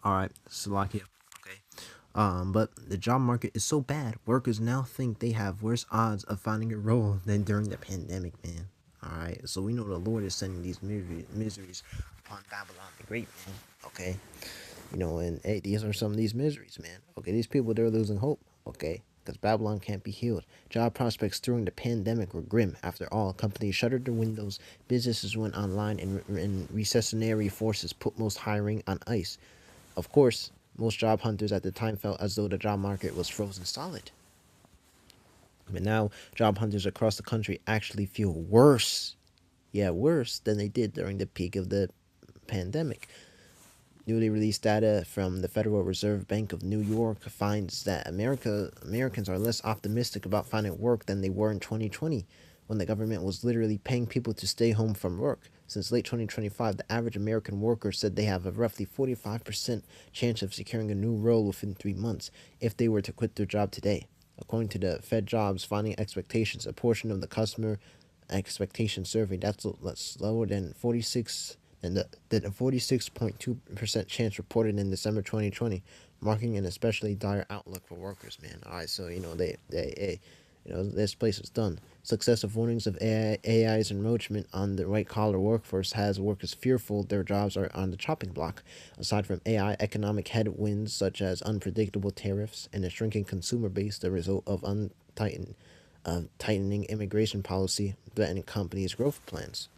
All right, Salakia. Okay. But the job market is so bad, workers now think they have worse odds of finding a role than during the pandemic, man. All right, so we know the Lord is sending these miseries upon Babylon the Great, man. Okay, and hey, these are some of these miseries, man. Okay, these people, they're losing hope. Okay, because Babylon can't be healed. Job prospects during the pandemic were grim. After all, companies shuttered their windows, businesses went online, and recessionary forces put most hiring on ice. Of course, most job hunters at the time felt as though the job market was frozen solid. But now, job hunters across the country actually feel worse. Yeah, worse than they did during the peak of the pandemic. Newly released data from the Federal Reserve Bank of New York finds that Americans are less optimistic about finding work than they were in 2020, when the government was literally paying people to stay home from work. Since late 2025, the average American worker said they have a roughly 45% chance of securing a new role within 3 months if they were to quit their job today. According to the Fed Jobs Finding Expectations, a portion of the customer expectation survey that's lower than 46 and the 46.2% chance reported in December 2020, marking an especially dire outlook for workers, man. All right, so this place is done. Successive warnings of AI's encroachment on the white collar workforce has workers fearful their jobs are on the chopping block. Aside from AI, economic headwinds such as unpredictable tariffs and a shrinking consumer base, the result of tightening immigration policy threatening companies' growth plans.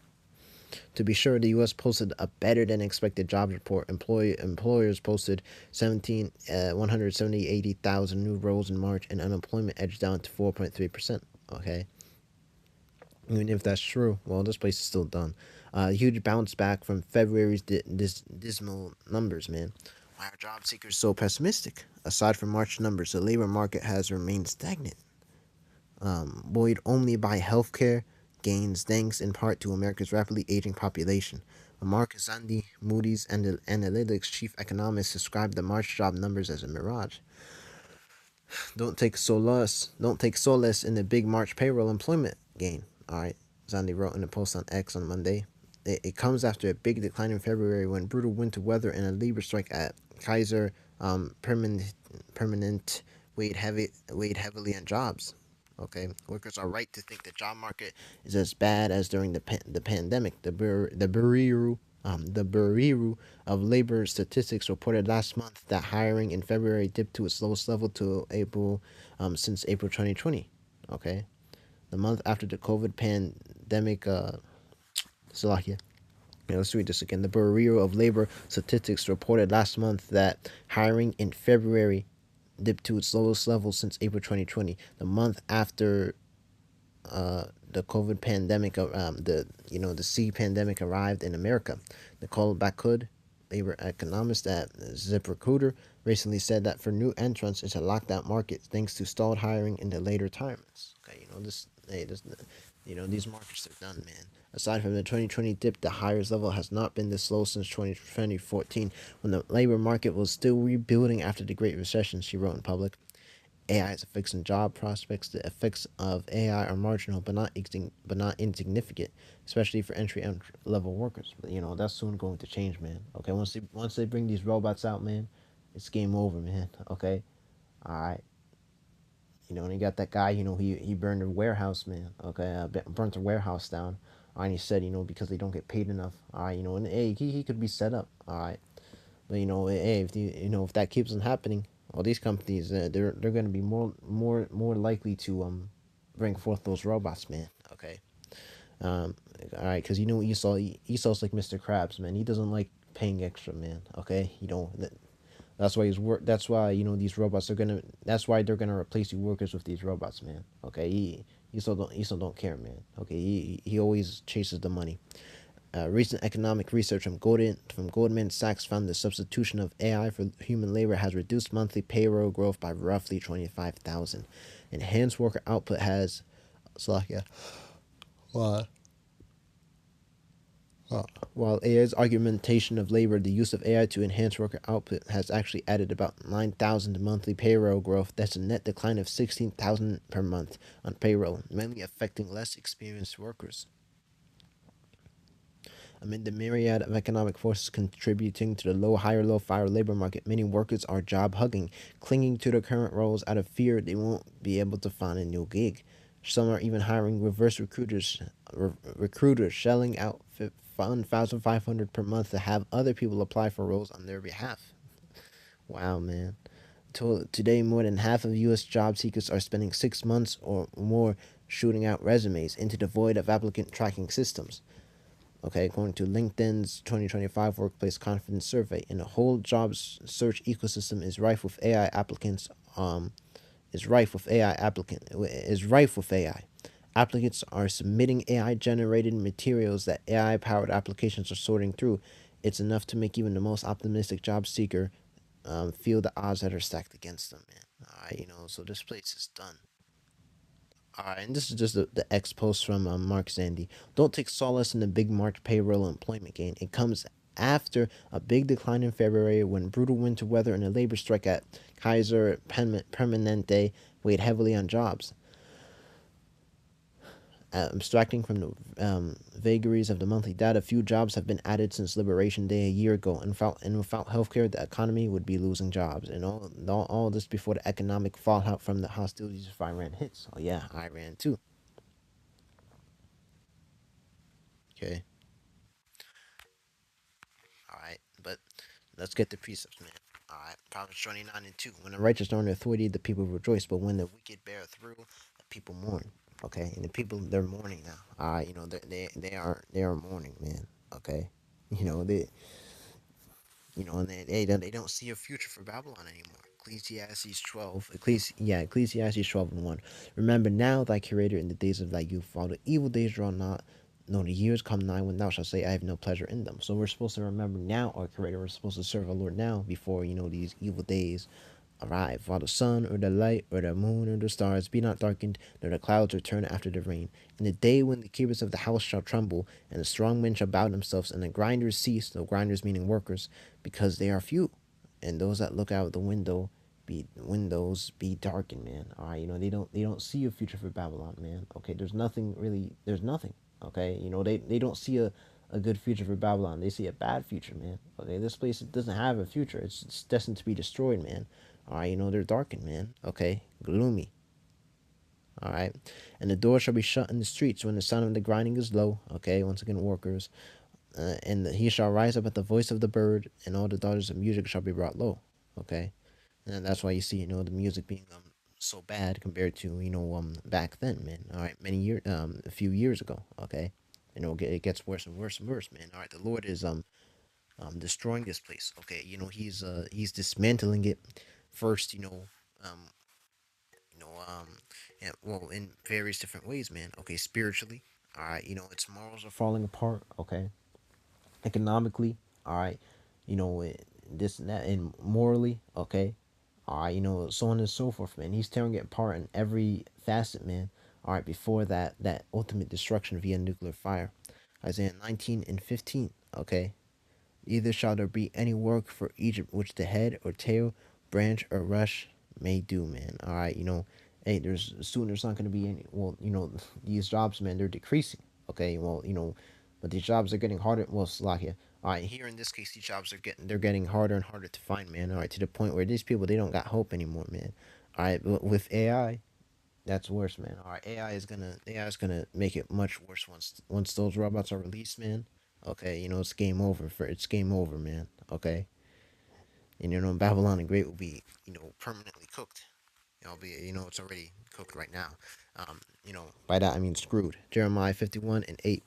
To be sure, the U.S. posted a better than expected jobs report. Employers posted 180,000 new roles in March, and unemployment edged down to 4.3%. Okay, even if that's true, well, this place is still done. A huge bounce back from February's dismal numbers, man. Why are job seekers so pessimistic? Aside from March numbers, the labor market has remained stagnant, buoyed only by healthcare gains thanks in part to America's rapidly aging population. Mark Zandi, Moody's Analytics chief economist, described the March job numbers as a mirage. Don't take solace in the big March payroll employment gain. All right, Zandi wrote in a post on X on Monday. It comes after a big decline in February when brutal winter weather and a labor strike at Kaiser permanent weighed heavily on jobs. Okay, workers are right to think the job market is as bad as during the pandemic. The Bureau of Labor Statistics reported last month that hiring in February dipped to its lowest level to April since April 2020. Okay, the month after the COVID pandemic. Salakia. Yeah, let's read this again. The Bureau of Labor Statistics reported last month that hiring in February dipped to its lowest level since April 2020, the month after the COVID pandemic, the C pandemic arrived in America. Nicole Bakud, labor economist at ZipRecruiter, recently said that for new entrants, it's a locked-out market thanks to stalled hiring in the late retirements. Okay, these markets are done, man. Aside from the 2020 dip, the highest level has not been this low since 2014, when the labor market was still rebuilding after the Great Recession, she wrote in public. AI is affecting job prospects. The effects of AI are marginal, but not insignificant, especially for entry level workers. But that's soon going to change, man. Okay, once they bring these robots out, man, it's game over, man. Okay, all right. And you got that guy. He burned a warehouse, man. Okay, burnt a warehouse down. All right, and he said, because they don't get paid enough. All right, and hey, he could be set up. All right, but hey, if that keeps on happening, all these companies, they're going to be more likely to bring forth those robots, man. Okay, um, all right, because Esau's like Mr. Krabs, man. He doesn't like paying extra, man. Okay, that's why That's why these robots are gonna. That's why they're gonna replace you workers with these robots, man. Okay, Esau don't care, man. Okay, he always chases the money. Recent economic research from Goldman Sachs found the substitution of AI for human labor has reduced monthly payroll growth by roughly 25,000. Enhanced worker output has, Slovakia, while AI's augmentation of labor, the use of AI to enhance worker output has actually added about 9,000 to monthly payroll growth. That's a net decline of 16,000 per month on payroll, mainly affecting less experienced workers. Amid the myriad of economic forces contributing to the higher low fire labor market, many workers are job hugging, clinging to their current roles out of fear they won't be able to find a new gig. Some are even hiring reverse recruiters shelling out 1,500 per month to have other people apply for roles on their behalf. Wow, man. Today, more than half of U.S. job seekers are spending 6 months or more shooting out resumes into the void of applicant tracking systems. Okay, according to LinkedIn's 2025 Workplace Confidence Survey, and the whole job search ecosystem is rife with AI applicants. Is rife with AI. Applicants are submitting AI generated materials that AI powered applications are sorting through. It's enough to make even the most optimistic job seeker feel the odds that are stacked against them, man. All right, so this place is done. All right, and this is just the X post from Mark Zandy. Don't take solace in the big March payroll employment gain. It comes after a big decline in February when brutal winter weather and a labor strike at Kaiser Permanente weighed heavily on jobs. Abstracting from the vagaries of the monthly data, few jobs have been added since Liberation Day a year ago, and without healthcare, the economy would be losing jobs. And all this before the economic fallout from the hostilities of Iran hits. Oh yeah, Iran too. Okay, all right, but let's get the precepts, man. All right, Proverbs 29:2. When the righteous are in authority, the people rejoice, but when the wicked bear through, the people mourn. Okay, and the people they're mourning now. All right, they are mourning, man. Okay, they and they don't see a future for Babylon anymore. Ecclesiastes 12:1. Remember now thy Creator in the days of thy youth, while the evil days draw not, no, the years come nigh when thou shalt say, I have no pleasure in them. So we're supposed to remember now our Creator. We're supposed to serve our Lord now before these evil days arrive, while the sun or the light or the moon or the stars be not darkened, nor the clouds return after the rain. In the day when the keepers of the house shall tremble, and the strong men shall bow themselves, and the grinders cease, the grinders meaning workers, because they are few, and those that look out the windows be darkened, man. All right, they don't see a future for Babylon, man. Okay, there's nothing. Okay, they don't see a good future for Babylon. They see a bad future, man. Okay, this place doesn't have a future. It's destined to be destroyed, man. All right, they're darkened, man. Okay, gloomy. All right, and the door shall be shut in the streets when the sound of the grinding is low. Okay, once again, workers. He shall rise up at the voice of the bird, and all the daughters of music shall be brought low. Okay, and that's why you see, the music being so bad compared to back then, man. All right, a few years ago. Okay, it gets worse and worse and worse, man. All right, the Lord is destroying this place. Okay, he's dismantling it first. Um, yeah, well, in various different ways, man. Okay, spiritually, all right, its morals are falling apart. Okay, economically, all right, this and that, and morally, okay, all right, so on and so forth, man. He's tearing it apart in every facet, man. All right, before that ultimate destruction via nuclear fire. Isaiah 19:15. Okay, either shall there be any work for Egypt which the head or tail, branch or rush may do, man. All right, hey, there's not going to be any. Well, these jobs, man, they're decreasing. Okay, well, but these jobs are getting harder. Well, Slovakia. All right, here in this case, these jobs they're getting harder and harder to find, man. All right, to the point where these people they don't got hope anymore, man. All right, but with AI, that's worse, man. All right, AI is gonna make it much worse once those robots are released, man. Okay, it's game over, man. Okay, and Babylon the Great will be permanently cooked. It's already cooked right now. By that I mean screwed. Jeremiah 51:8.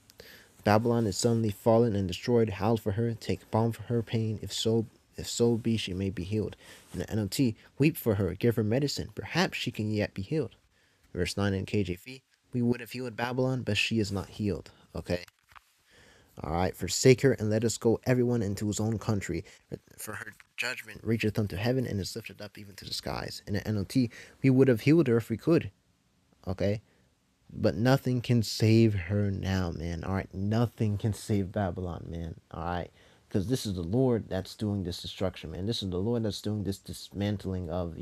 Babylon is suddenly fallen and destroyed. Howl for her, take balm for her pain. If so be she may be healed. In the NLT, weep for her, give her medicine. Perhaps she can yet be healed. Verse 9 in KJV, we would have healed Babylon, but she is not healed. Okay. All right. Forsake her and let us go, everyone into his own country. For her judgment reacheth unto heaven and is lifted up even to the skies. In the NLT, we would have healed her if we could. Okay. But nothing can save her now, man. All right. Nothing can save Babylon, man. All right. Because this is the Lord that's doing this destruction, man. This is the Lord that's doing this dismantling of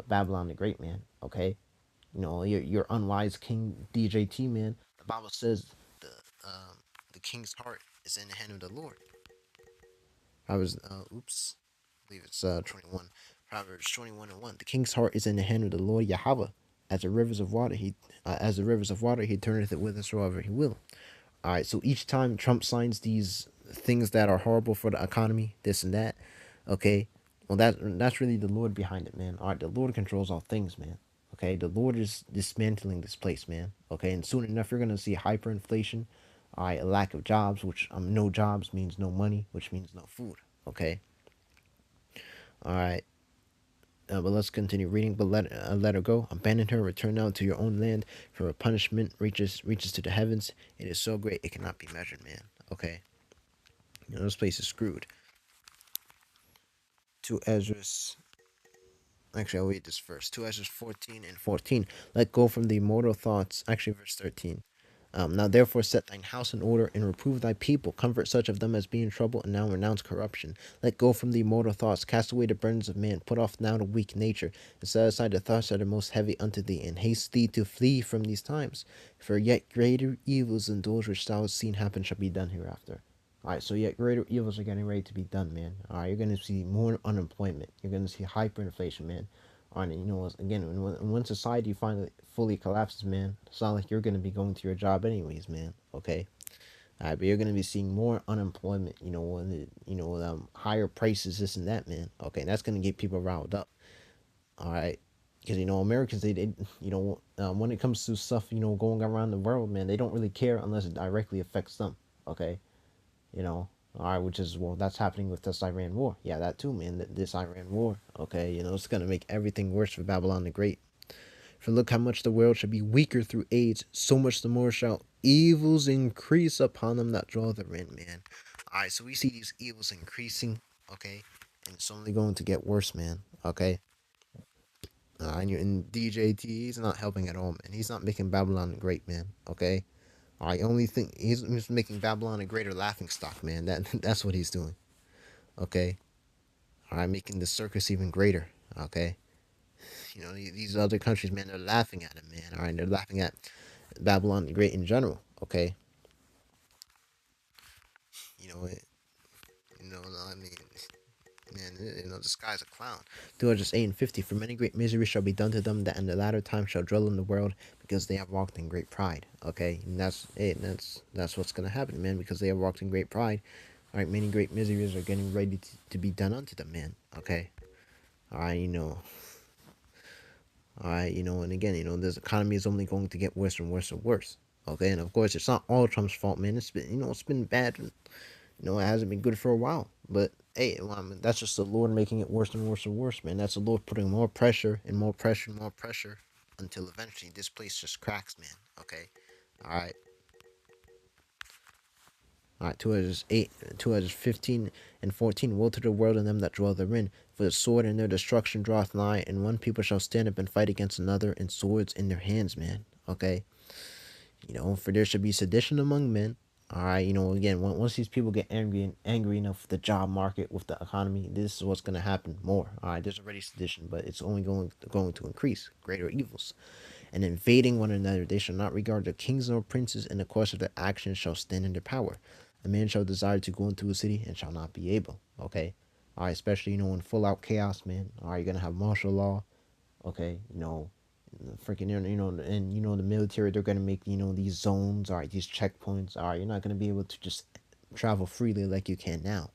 Babylon the Great, man. Okay. Your unwise king DJT, man. The Bible says the um, the king's heart is in the hand of the Lord. I was oops, I believe it's 21. Proverbs 21:1. The king's heart is in the hand of the Lord Yahweh. As the rivers of water, he turneth it whithersoever he will. All right, so each time Trump signs these things that are horrible for the economy, this and that, okay, well that's really the Lord behind it, man. All right, the Lord controls all things, man. Okay, the Lord is dismantling this place, man. Okay, and soon enough you're gonna see hyperinflation, all right, a lack of jobs, which no jobs means no money, which means no food. Okay, all right. But let's continue reading. But let her go. Abandon her. Return now to your own land. For her punishment reaches to the heavens. It is so great it cannot be measured, man. Okay, this place is screwed. To Ezra's. Actually, I'll read this first. To Ezra's 14:14. Let go from the mortal thoughts. Actually, verse 13. Now therefore set thine house in order and reprove thy people. Comfort such of them as be in trouble, and now renounce corruption. Let go from thee mortal thoughts. Cast away the burdens of man. Put off now the weak nature, and set aside the thoughts that are most heavy unto thee, and haste thee to flee from these times. For yet greater evils than those which thou hast seen happen shall be done hereafter. All right, so yet greater evils are getting ready to be done, man. All right, you're going to see more unemployment. You're going to see hyperinflation, man. All right, again, when society finally fully collapses, man, it's not like you're going to be going to your job anyways, man. Okay. All right, but you're going to be seeing more unemployment, higher prices, this and that, man. Okay, and that's going to get people riled up. All right. Because, Americans, when it comes to stuff, going around the world, man, they don't really care unless it directly affects them. Okay, you know. All right, which is, well, that's happening with this Iran war. Yeah, that too, man. This Iran war. Okay, it's gonna make everything worse for Babylon the Great. For look how much the world shall be weaker through AIDS, so much the more shall evils increase upon them that draw therein, man. All right, so we see these evils increasing. Okay, and it's only going to get worse, man. Okay. And DJT, he's not helping at all, man. He's not making Babylon great, man. Okay. I only think he's making Babylon a greater laughing stock, man. That's what he's doing. Okay. All right, making the circus even greater. Okay. These other countries, man, they're laughing at him, man. All right, they're laughing at Babylon the Great in general. Okay. You know it. I mean, man, the sky's a clown. 208 and 50. For many great miseries shall be done to them that in the latter time shall dwell in the world, because they have walked in great pride. Okay, and that's it. That's what's gonna happen, man. Because they have walked in great pride. All right, many great miseries are getting ready to be done unto them, man. Okay. All right, All right, and again, this economy is only going to get worse and worse and worse. Okay, and of course, it's not all Trump's fault, man. It's been bad. It hasn't been good for a while. But hey, well, I mean, that's just the Lord making it worse and worse and worse, man. That's the Lord putting more pressure and more pressure and more pressure until eventually this place just cracks, man. Okay, all right. All right, 208, 215 and 14. Woe to the world and them that dwell therein, for the sword and their destruction draweth nigh, and one people shall stand up and fight against another, and swords in their hands, man. Okay, for there should be sedition among men. All right, again, once these people get angry enough with the job market, with the economy, this is what's going to happen more. All right, there's already sedition, but it's only going to increase greater evils. And invading one another, they shall not regard the kings nor princes, and the course of their actions shall stand in their power. A man shall desire to go into a city and shall not be able. Okay, all right, especially in full out chaos, man. All right, you're gonna have martial law. Okay, freaking and the military, they're gonna make these zones, all right, these checkpoints. All right, you're not gonna be able to just travel freely like you can now.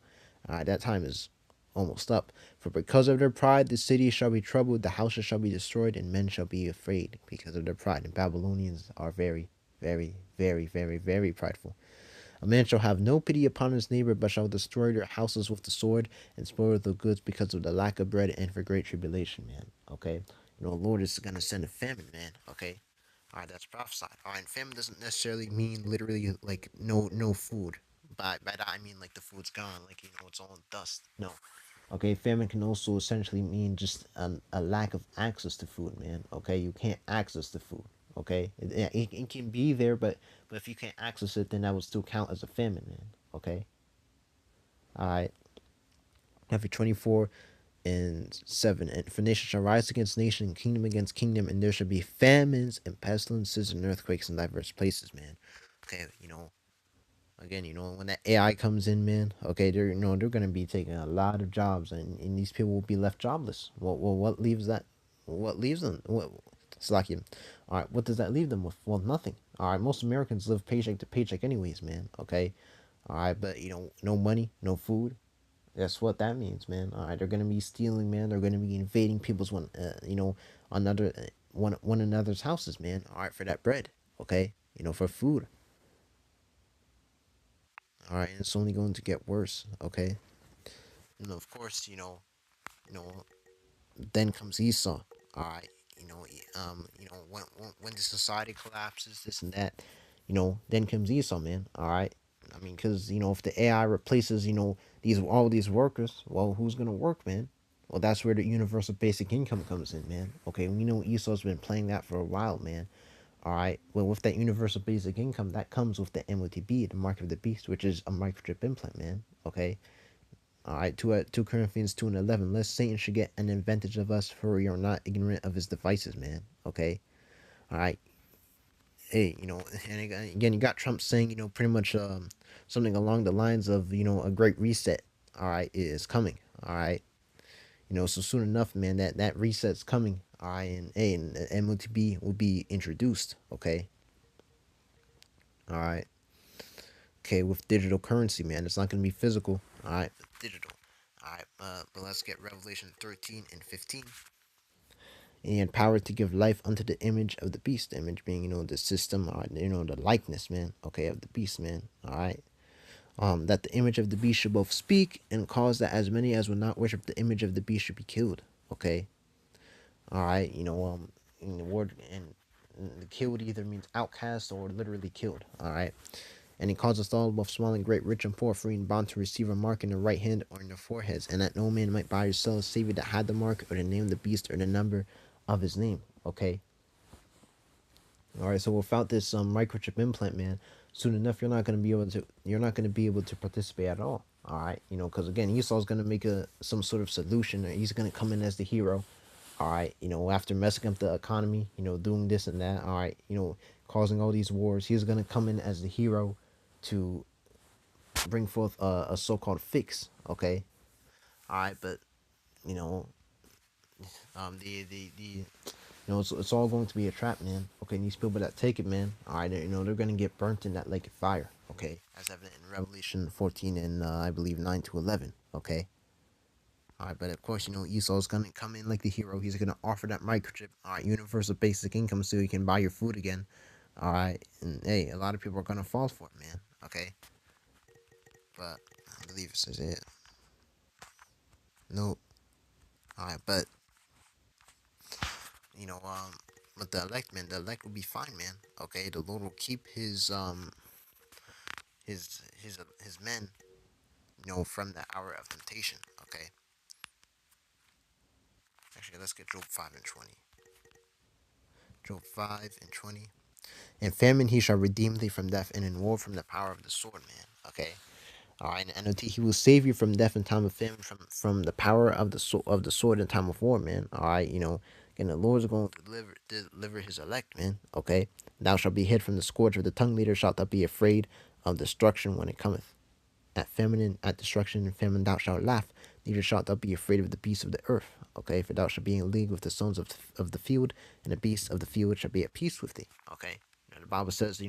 All right, that time is almost up. For because of their pride the city shall be troubled, the houses shall be destroyed, and men shall be afraid because of their pride. And Babylonians are very, very, very, very, very prideful. A man shall have no pity upon his neighbor, but shall destroy their houses with the sword, and spoil the goods because of the lack of bread and for great tribulation, man. Okay? Lord is going to send a famine, man. Okay? All right, that's prophesied. All right, and famine doesn't necessarily mean literally like no food. By that I mean like the food's gone, like it's all in dust. No. Okay, famine can also essentially mean just a lack of access to food, man. Okay, you can't access the food. Okay, it can be there, but if you can't access it, then that would still count as a famine, man. Okay, all right. After 24 and 7, and for nation shall rise against nation, and kingdom against kingdom, and there shall be famines and pestilences and earthquakes in diverse places, man. Okay, again, when that AI comes in, man, okay, they're gonna be taking a lot of jobs, and these people will be left jobless. What leaves that? What leaves them? What? Slacky. All right, what does that leave them with? Well, nothing. All right, most Americans live paycheck to paycheck, anyways, man. Okay, all right, but no money, no food. That's what that means, man. All right, they're gonna be stealing, man. They're gonna be invading people's another one another's houses, man. All right, for that bread, okay, for food. All right, and it's only going to get worse, okay. And of course, you know, then comes Esau. All right, when the society collapses, this and that, then comes Esau, man. All right, I mean, because if the AI replaces these all these workers, well, who's gonna work, man? Well, that's where the universal basic income comes in, man. Okay, we know Esau's been playing that for a while, man. All right, well, with that universal basic income, that comes with the MOTB, the mark of the beast, which is a microchip implant, man. Okay, all right, 2 Corinthians 2 and 11. Lest Satan should get an advantage of us, for we are not ignorant of his devices, man. Okay, all right. Hey, and again, you got Trump saying, pretty much something along the lines of, a great reset. All right, is coming. All right, so soon enough, man, that reset's coming. All right, and hey, and the MOTB will be introduced. Okay, all right. Okay, with digital currency, man, it's not gonna be physical. All right, but digital. All right, but let's get Revelation 13 and 15. And he had power to give life unto the image of the beast. The image being, the system, or the likeness, man. Okay, of the beast, man. All right. That the image of the beast should both speak and cause that as many as would not worship the image of the beast should be killed. Okay. All right. In the word and killed either means outcast or literally killed. All right. And he calls us all, both small and great, rich and poor, free and bond, to receive a mark in the right hand or in their foreheads, and that no man might buy or sell a savior that had the mark or the name of the beast or the number of his name. Okay. All right. So without this microchip implant, man, soon enough you're not gonna be able to participate at all. All right. Because again, Esau's gonna make some sort of solution, or he's gonna come in as the hero. All right. After messing up the economy, doing this and that. All right. Causing all these wars, he's gonna come in as the hero to bring forth a so-called fix. Okay, all right, but you know, it's all going to be a trap, man. Okay, and these people that take it, man, all right, they're gonna get burnt in that lake of fire. Okay, as evident in Revelation 14 and I believe 9 to 11. Okay. All right, but of course, Esau's gonna come in like the hero. He's gonna offer that microchip, all right, universal basic income, so you can buy your food again. All right, and hey, a lot of people are gonna fall for it, man. Okay, but I believe it says it. No, all right, but you know, but the elect will be fine, man. Okay, the Lord will keep his men, from the hour of temptation. Okay, actually, let's get Job 5 and 20. Job 5 and 20. In famine he shall redeem thee from death, and in war from the power of the sword, man. Okay. All right, and NOT, he will save you from death in time of famine, from the power of the sword in time of war, man. All right, and the Lord is going to deliver his elect, man. Okay, thou shalt be hid from the scourge of the tongue, neither shalt thou be afraid of destruction when it cometh. At famine and at destruction and famine thou shalt laugh, neither shalt thou be afraid of the beasts of the earth. Okay, for thou shalt be in league with the sons of the field, and the beasts of the field shall be at peace with thee. Okay, the Bible says,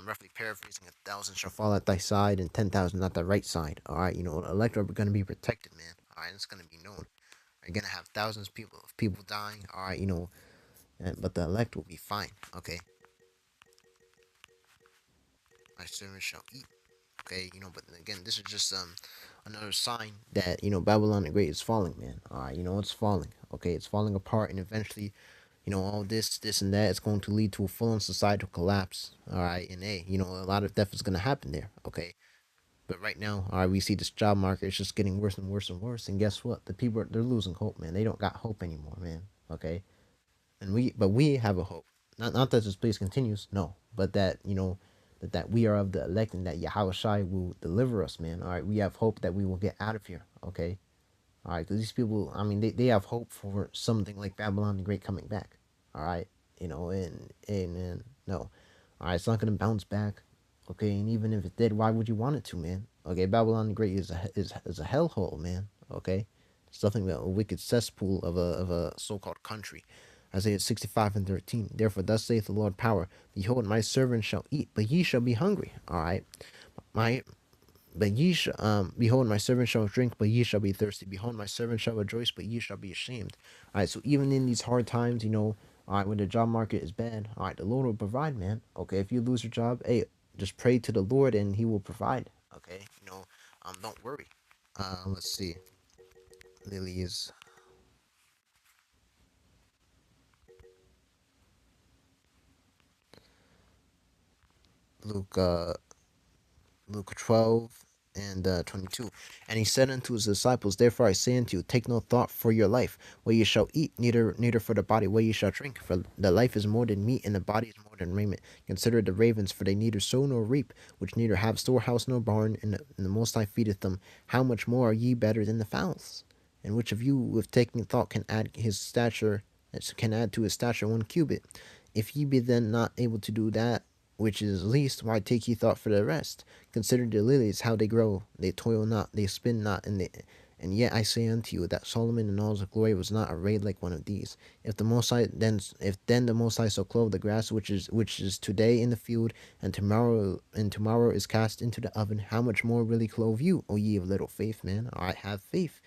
roughly paraphrasing, 1,000 shall fall at thy side and 10,000 at thy right side. All right, the elect are going to be protected, man. All right, it's going to be known. You're going to have thousands of people dying. All right, but the elect will be fine. Okay, my servant shall eat. Okay, but again, this is just another sign that Babylon the Great is falling, man. All right, it's falling. Okay, it's falling apart, and eventually, all this and that, it's going to lead to a full-on societal collapse. All right, and hey, a lot of death is going to happen there. Okay, but right now, all right, we see this job market is just getting worse and worse and worse. And guess what? The people they're losing hope, man. They don't got hope anymore, man. Okay, but we have a hope. Not that this place continues, no, but that that we are of the elect, and that Yahweh Shai will deliver us, man. All right, we have hope that we will get out of here. Okay, all right, because these people, I mean, they have hope for something like Babylon the Great coming back. All right, and no, all right, it's not gonna bounce back. Okay, and even if it did, why would you want it to, man? Okay, Babylon the Great is a hellhole, man. Okay, it's nothing but a wicked cesspool of a so-called country. Isaiah 65:13. Therefore, thus saith the Lord power: Behold, my servant shall eat, but ye shall be hungry. All right, my but ye shall behold, my servant shall drink, but ye shall be thirsty. Behold, my servant shall rejoice, but ye shall be ashamed. All right, so even in these hard times, all right, when the job market is bad, all right, the Lord will provide, man. Okay, if you lose your job, hey, just pray to the Lord and He will provide. Okay, don't worry. Let's see, Lily is Luke. Luke 12 and 22. And he said unto his disciples, Therefore I say unto you, take no thought for your life, what ye shall eat, neither for the body, what ye shall drink. For the life is more than meat, and the body is more than raiment. Consider the ravens, for they neither sow nor reap, which neither have storehouse nor barn, and the Most High feedeth them. How much more are ye better than the fowls? And which of you, with taking thought, can add to his stature 1 cubit? If ye be then not able to do that which is least, why take ye thought for the rest? Consider the lilies, how they grow; they toil not, they spin not, and yet I say unto you that Solomon in all his glory was not arrayed like one of these. If then the Most High so clothe the grass which is today in the field, and tomorrow is cast into the oven, how much more really clothe you, O ye of little faith, man? I have faith.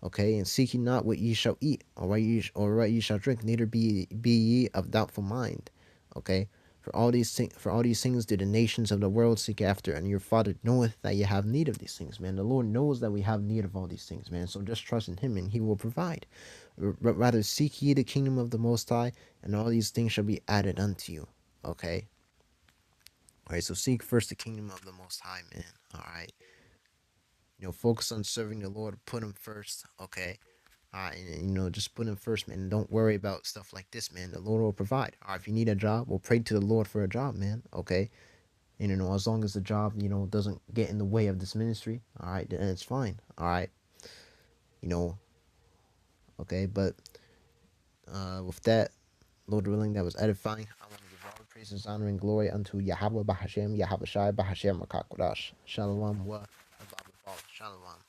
Okay, and seek ye not what ye shall eat, or what ye shall drink, neither be ye of doubtful mind. Okay, for all these things do the nations of the world seek after, and your Father knoweth that ye have need of these things, man. The Lord knows that we have need of all these things, man. So just trust in Him, and He will provide. But rather seek ye the kingdom of the Most High, and all these things shall be added unto you. Okay. All right. So seek first the kingdom of the Most High, man. All right. Focus on serving the Lord. Put Him first. Okay. And just put Him first, man. And don't worry about stuff like this, man. The Lord will provide. All right. If you need a job, well, pray to the Lord for a job, man. Okay. And as long as the job doesn't get in the way of this ministry, all right, then it's fine. All right. you know okay, but with that, Lord willing, that was edifying. I want to give all the praises, honor, and glory unto Yahweh Bahashem, Yahweh Shai Bahashem Makakodash. Shalom wa Shalom.